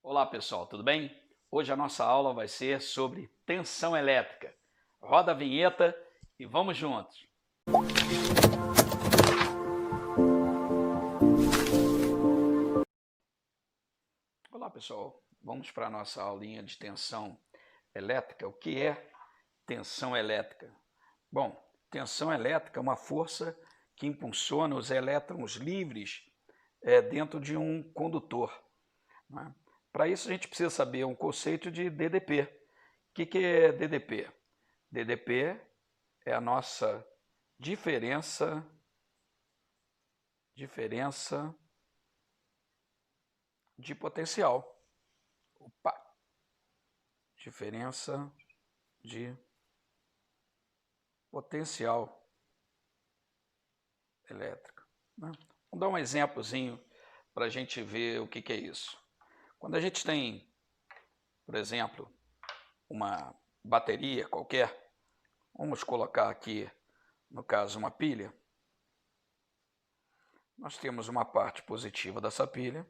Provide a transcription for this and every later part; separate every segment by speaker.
Speaker 1: Olá pessoal, tudo bem? Hoje a nossa aula vai ser sobre tensão elétrica. Roda a vinheta e vamos juntos! Olá pessoal, vamos para a nossa aulinha de tensão elétrica. O que é tensão elétrica? Bom, tensão elétrica é uma força que impulsiona os elétrons livres dentro de um condutor, né? Para isso a gente precisa saber um conceito de DDP. O que é DDP? DDP é a nossa diferença de potencial. Opa! Diferença de potencial elétrico, né? Vamos dar um exemplozinho para a gente ver o que é isso. Quando a gente tem, por exemplo, uma bateria qualquer, vamos colocar aqui, no caso, uma pilha. Nós temos uma parte positiva dessa pilha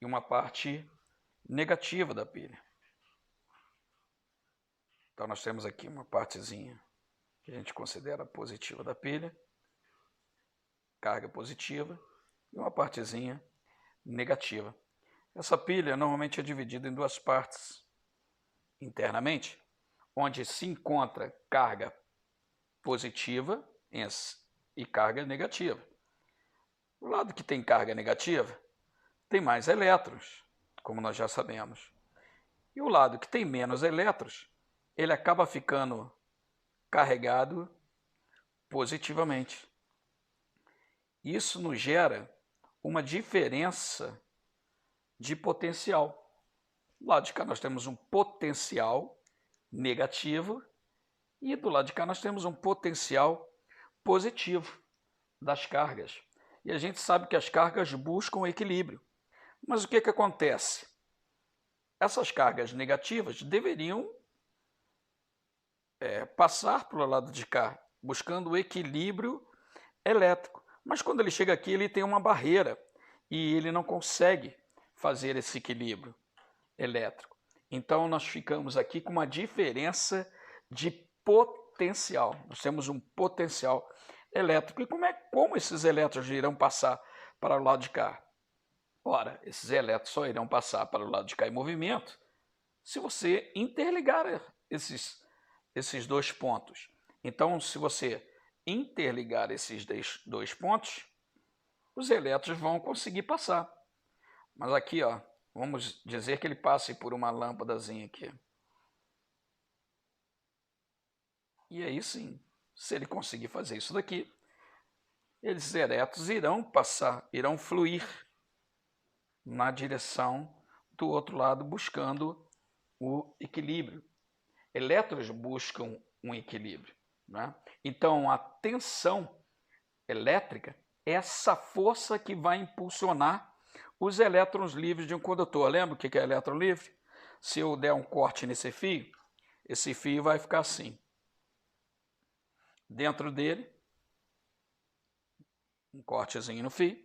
Speaker 1: e uma parte negativa da pilha. Então nós temos aqui uma partezinha que a gente considera positiva da pilha, carga positiva, e uma partezinha negativa. Essa pilha normalmente é dividida em duas partes internamente, onde se encontra carga positiva e carga negativa. O lado que tem carga negativa tem mais elétrons, como nós já sabemos. E o lado que tem menos elétrons, ele acaba ficando carregado positivamente. Isso nos gera uma diferença de potencial. Do lado de cá nós temos um potencial negativo e do lado de cá nós temos um potencial positivo das cargas. E a gente sabe que as cargas buscam equilíbrio. Mas o que acontece? Essas cargas negativas deveriam passar para o lado de cá, buscando o equilíbrio elétrico. Mas quando ele chega aqui, ele tem uma barreira e ele não consegue fazer esse equilíbrio elétrico. Então nós ficamos aqui com uma diferença de potencial. Nós temos um potencial elétrico. E como esses elétrons irão passar para o lado de cá? Ora, esses elétrons só irão passar para o lado de cá em movimento se você interligar esses dois pontos. Então, se você interligar esses dois pontos, os elétrons vão conseguir passar. Mas aqui, ó, vamos dizer que ele passe por uma lâmpadazinha aqui. E aí sim, se ele conseguir fazer isso daqui, esses elétrons irão passar, irão fluir na direção do outro lado, buscando o equilíbrio. Elétrons buscam um equilíbrio, né? Então, a tensão elétrica é essa força que vai impulsionar os elétrons livres de um condutor. Lembra o que é elétron livre? Se eu der um corte nesse fio, esse fio vai ficar assim. Dentro dele, um cortezinho no fio.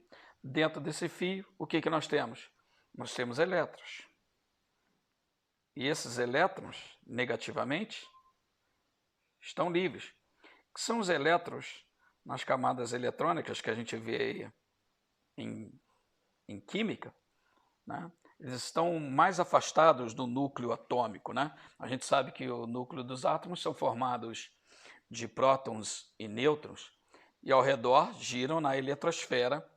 Speaker 1: Dentro desse fio, o que nós temos? Nós temos elétrons. E esses elétrons, negativamente, estão livres. Que são os elétrons nas camadas eletrônicas que a gente vê aí em química, né? Eles estão mais afastados do núcleo atômico, né? A gente sabe que o núcleo dos átomos são formados de prótons e nêutrons, e ao redor giram na eletrosfera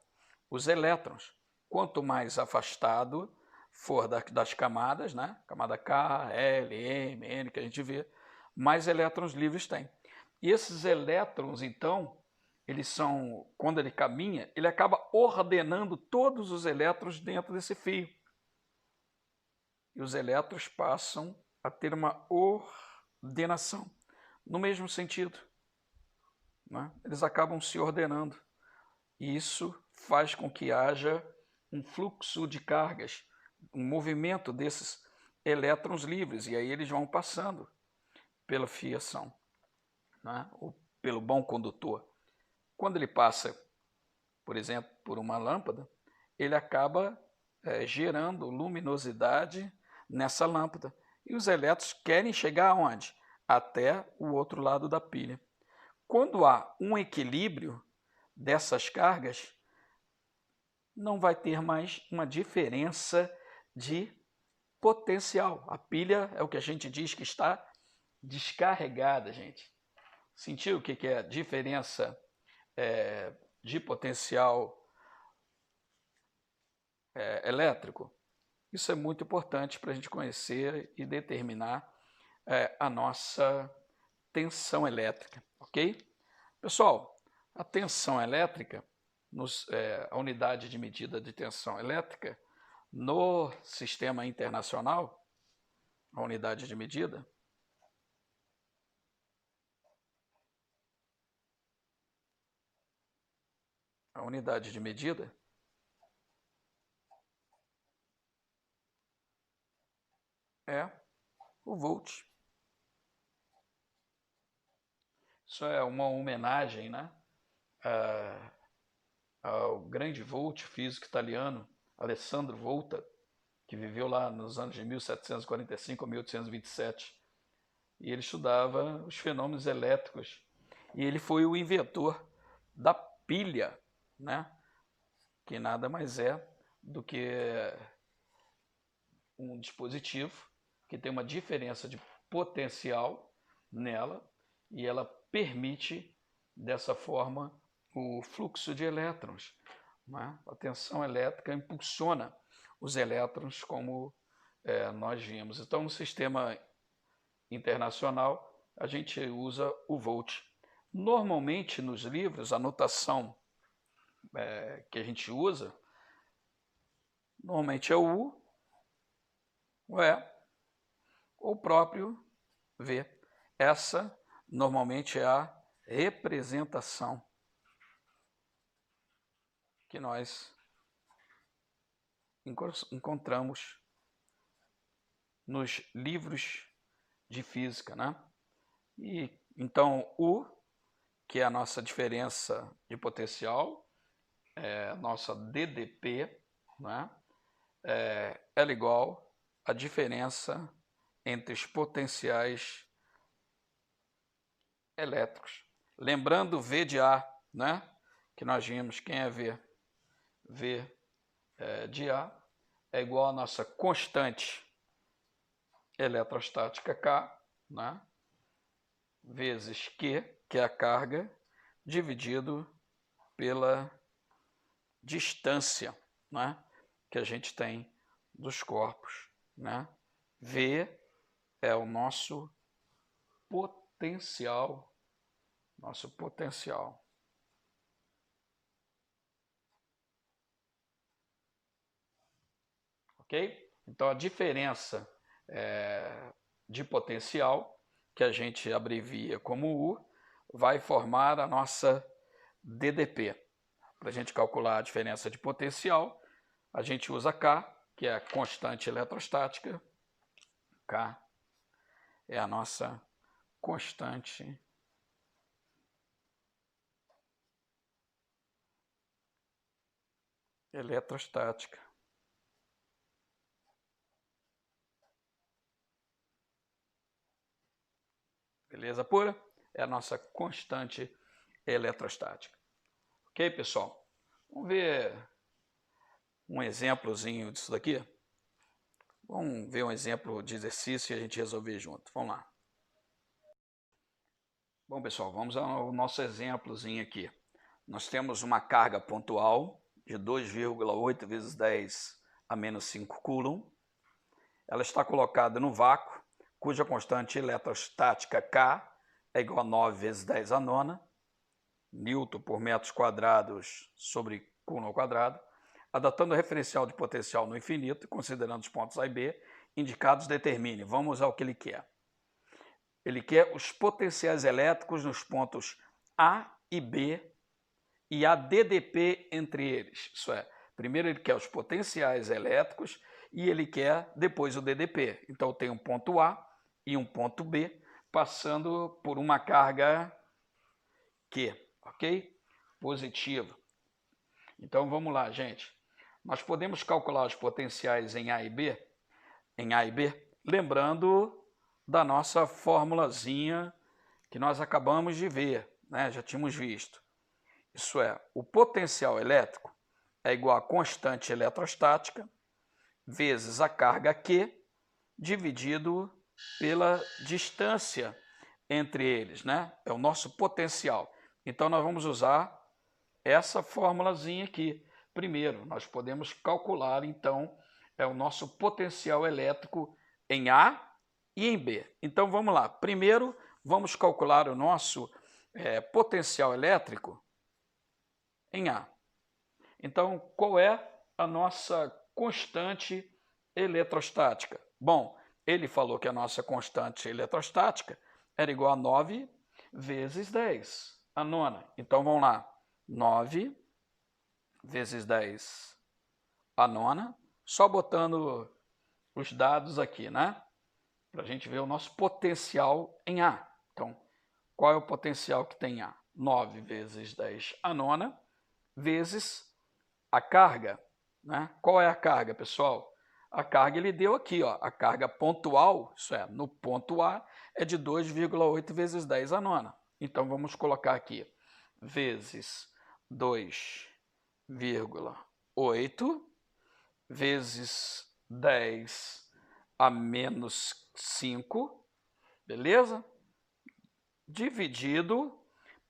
Speaker 1: os elétrons. Quanto mais afastado for das camadas, né? Camada K, L, M, N, que a gente vê, mais elétrons livres tem. E esses elétrons, então, eles são, quando ele caminha, ele acaba ordenando todos os elétrons dentro desse fio. E os elétrons passam a ter uma ordenação, no mesmo sentido, né? Eles acabam se ordenando. E isso faz com que haja um fluxo de cargas, um movimento desses elétrons livres, e aí eles vão passando pela fiação, né? Ou pelo bom condutor. Quando ele passa, por exemplo, por uma lâmpada, ele acaba gerando luminosidade nessa lâmpada. E os elétrons querem chegar aonde? Até o outro lado da pilha. Quando há um equilíbrio dessas cargas, não vai ter mais uma diferença de potencial. A pilha é o que a gente diz que está descarregada, gente. Sentiu o que é a diferença de potencial elétrico? Isso é muito importante para a gente conhecer e determinar a nossa tensão elétrica, ok? Pessoal, a tensão elétrica, a unidade de medida de tensão elétrica, no sistema internacional, a unidade de medida, é o volt. Isso é uma homenagem, né, ao grande Volt, físico italiano, Alessandro Volta, que viveu lá nos anos de 1745 a 1827. E ele estudava os fenômenos elétricos. E ele foi o inventor da pilha, né, que nada mais é do que um dispositivo que tem uma diferença de potencial nela e ela permite, dessa forma, o fluxo de elétrons. Né? A tensão elétrica impulsiona os elétrons, como nós vimos. Então, no sistema internacional, a gente usa o volt. Normalmente, nos livros, a notação que a gente usa, normalmente é o U, o E, ou o próprio V. Essa, normalmente, é a representação que nós encontramos nos livros de física, né? E então U, que é a nossa diferença de potencial, a nossa DDP, né? Ela é igual à diferença entre os potenciais elétricos. Lembrando V de A, né? Que nós vimos, quem é V? V de A é igual à nossa constante eletrostática K, né? Vezes Q, que é a carga, dividido pela distância, né, que a gente tem dos corpos. Né? V é o nosso potencial. Ok? Então, a diferença de potencial, que a gente abrevia como U, vai formar a nossa DDP. Para a gente calcular a diferença de potencial, a gente usa K, que é a constante eletrostática. K é a nossa constante eletrostática. Beleza pura? É a nossa constante eletrostática. Ok, pessoal? Vamos ver um exemplozinho disso daqui? Vamos ver um exemplo de exercício e a gente resolver junto. Vamos lá. Bom, pessoal, vamos ao nosso exemplozinho aqui. Nós temos uma carga pontual de 2,8 vezes 10 a menos 5 coulomb. Ela está colocada no vácuo, cuja constante eletrostática K é igual a 9 vezes 10 a nona, Newton por metros quadrados sobre coulomb ao quadrado, adotando o referencial de potencial no infinito e considerando os pontos A e B indicados, determine. Vamos ao que ele quer. Ele quer os potenciais elétricos nos pontos A e B e a DDP entre eles. Isso é, primeiro ele quer os potenciais elétricos e ele quer depois o DDP. Então tem um ponto A e um ponto B passando por uma carga Q, ok? Positiva. Então vamos lá, gente. nós podemos calcular os potenciais em A e B, lembrando da nossa formulazinha que nós acabamos de ver, né? Já tínhamos visto. Isso é, o potencial elétrico é igual a constante eletrostática vezes a carga Q dividido pela distância entre eles, né? É o nosso potencial. Então, nós vamos usar essa formulazinha aqui. Primeiro, nós podemos calcular, então, o nosso potencial elétrico em A e em B. Então, vamos lá. Primeiro, vamos calcular o nosso potencial elétrico em A. Então, qual é a nossa constante eletrostática? Bom, ele falou que a nossa constante eletrostática era igual a 9 vezes 10, a nona. Então, vamos lá. 9 vezes 10 a nona, só botando os dados aqui, né? Para a gente ver o nosso potencial em A. Então, qual é o potencial que tem em A? 9 vezes 10 a nona, vezes a carga, né? Qual é a carga, pessoal? A carga ele deu aqui, ó, a carga pontual, isso é, no ponto A, é de 2,8 vezes 10 a nona. Então, vamos colocar aqui, vezes 2,8 vezes 10 a menos 5, beleza? Dividido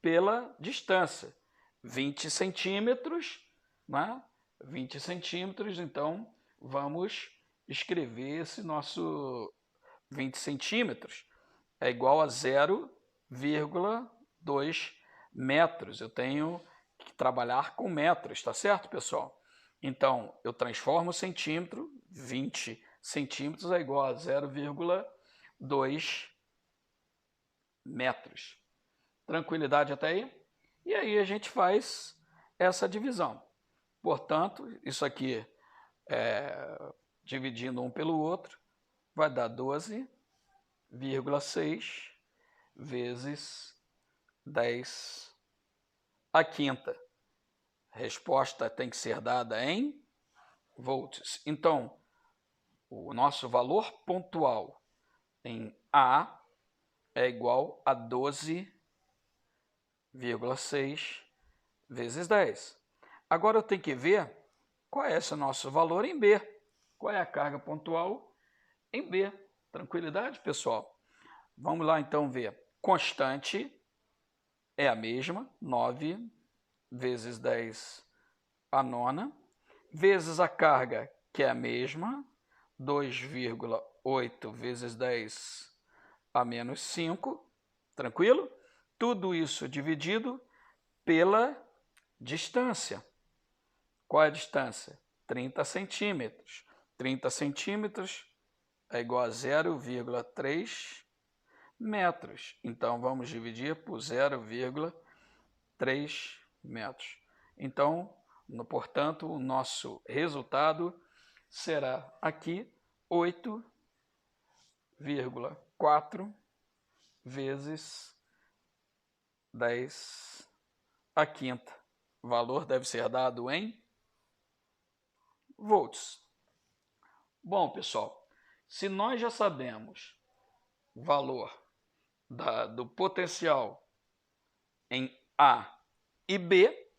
Speaker 1: pela distância, 20 centímetros, né? 20 centímetros, então vamos escrever esse nosso 20 centímetros é igual a 0,2 metros. Eu tenho que trabalhar com metros, tá certo, pessoal? Então, eu transformo o centímetro, 20 centímetros é igual a 0,2 metros. Tranquilidade até aí? E aí a gente faz essa divisão. Portanto, isso aqui, dividindo um pelo outro, vai dar 12,6 vezes 10 a quinta. A resposta tem que ser dada em volts. Então, o nosso valor pontual em A é igual a 12,6 vezes 10. Agora eu tenho que ver qual é esse nosso valor em B. Qual é a carga pontual em B? Tranquilidade, pessoal? Vamos lá então ver. Constante é a mesma, 9 vezes 10 a nona, vezes a carga, que é a mesma, 2,8 vezes 10 a menos 5, tranquilo? Tudo isso dividido pela distância. Qual é a distância? 30 centímetros. 30 centímetros é igual a 0,3 metros. Então, vamos dividir por 0,3 metros. Então, portanto, o nosso resultado será aqui 8,4 vezes 10 a quinta. O valor deve ser dado em volts. Bom, pessoal, se nós já sabemos o valor do potencial em A e B,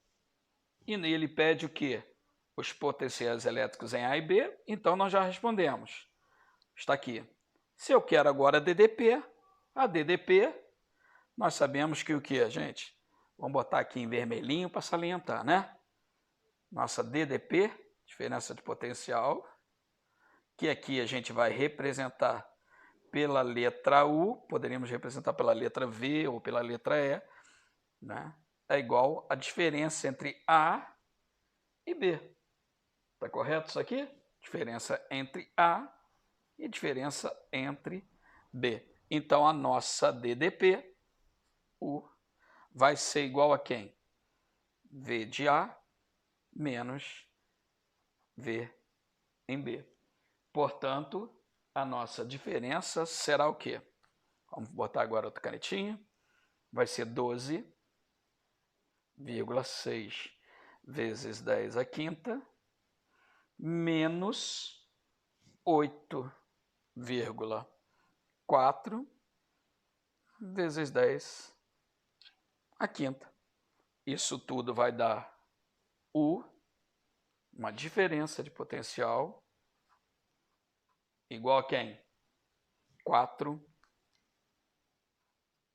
Speaker 1: e ele pede o quê? Os potenciais elétricos em A e B, então nós já respondemos. Está aqui. Se eu quero agora a DDP, nós sabemos que o que, gente? Vamos botar aqui em vermelhinho para salientar, né? Nossa DDP, diferença de potencial, que aqui a gente vai representar pela letra U, poderíamos representar pela letra V ou pela letra E, né? É igual a diferença entre A e B. Está correto isso aqui? Diferença entre A e diferença entre B. Então, a nossa DDP, U, vai ser igual a quem? V de A menos V em B. Portanto, a nossa diferença será o quê? Vamos botar agora outra canetinha. Vai ser 12,6 vezes 10 a quinta menos 8,4 vezes 10 à quinta. Isso tudo vai dar U, uma diferença de potencial, igual a quem? 4,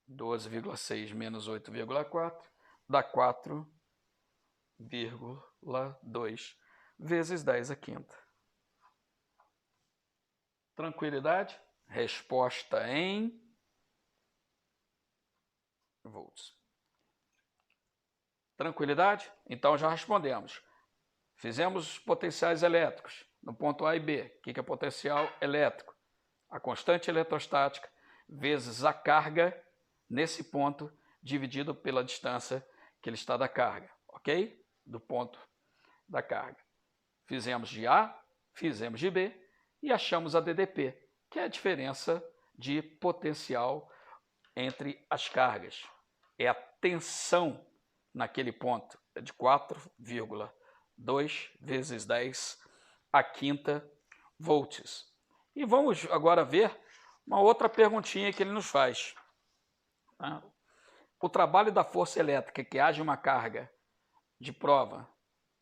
Speaker 1: 12,6 menos 8,4 dá 4,2 vezes 10 à quinta. Tranquilidade? Resposta em volts. Tranquilidade? Então já respondemos. Fizemos os potenciais elétricos no ponto A e B. O que é potencial elétrico? A constante eletrostática vezes a carga nesse ponto dividido pela distância que ele está da carga, ok? Do ponto da carga. Fizemos de A, fizemos de B e achamos a DDP, que é a diferença de potencial entre as cargas. É a tensão naquele ponto, é de 4,2 vezes 10 à quinta volts. E vamos agora ver uma outra perguntinha que ele nos faz. O trabalho da força elétrica que age uma carga de prova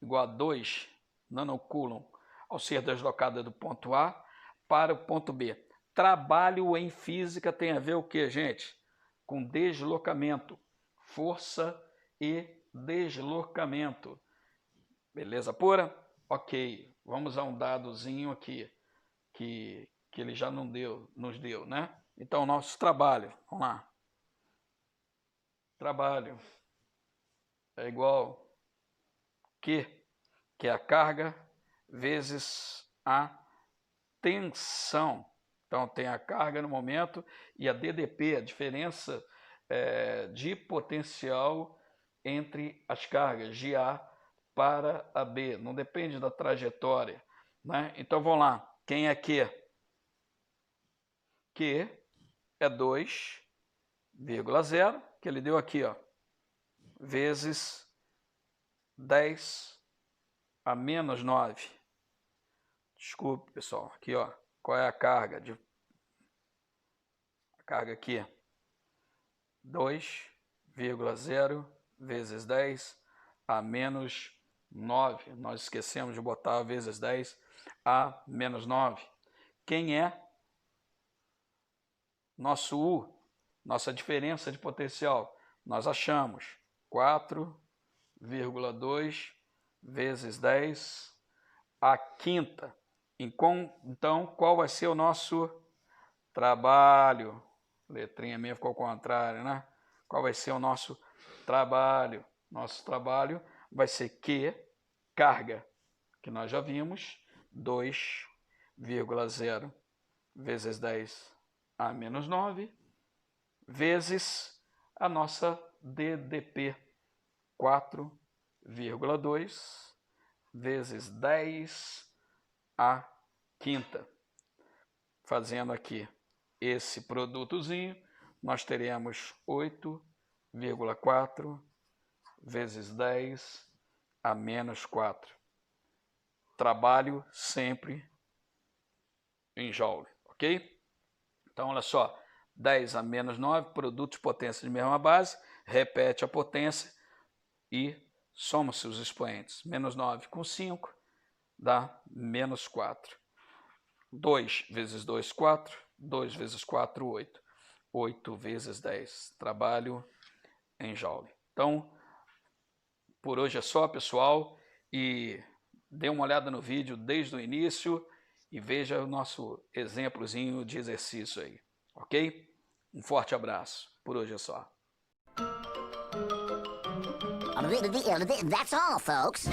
Speaker 1: igual a 2 nanocoulomb ao ser deslocada do ponto A para o ponto B. Trabalho em física tem a ver o que, gente? Com deslocamento, força e deslocamento. Beleza pura? Ok, vamos a um dadozinho aqui que ele já nos deu, né? Então, nosso trabalho, vamos lá. Trabalho é igual Q, que é a carga, vezes a tensão. Então, tem a carga no momento e a DDP, a diferença de potencial entre as cargas, de A para a B. Não depende da trajetória, né? Então, vamos lá. Quem é Q? Q é 2,0, que ele deu aqui, ó, vezes 10 a menos 9. Desculpe, pessoal. Aqui, ó. Qual é a carga? A carga aqui. 2,0 vezes 10 a menos 9. Nós esquecemos de botar vezes 10 a menos 9. Quem é nosso U? Nossa diferença de potencial. Nós achamos 4,2 vezes 10 à quinta. Então, qual vai ser o nosso trabalho? Letrinha minha ficou ao contrário, né? Qual vai ser o nosso trabalho? Nosso trabalho vai ser Q, carga, que nós já vimos, 2,0 vezes 10 a menos 9, vezes a nossa DDP, 4,2 vezes 10 à quinta. Fazendo aqui esse produtozinho, nós teremos 8,4 vezes 10 a menos 4. Trabalho sempre em joule, ok? Então, olha só, 10 a menos 9, produto de potência de mesma base, repete a potência e soma-se os expoentes. Menos 9 com 5 dá menos 4. 2 vezes 2, 4. 2 vezes 4, 8. 8 vezes 10. Trabalho em joule. Então, por hoje é só, pessoal. E dê uma olhada no vídeo desde o início e veja o nosso exemplozinho de exercício aí. Ok? Um forte abraço. Por hoje é só.
Speaker 2: That's all, folks.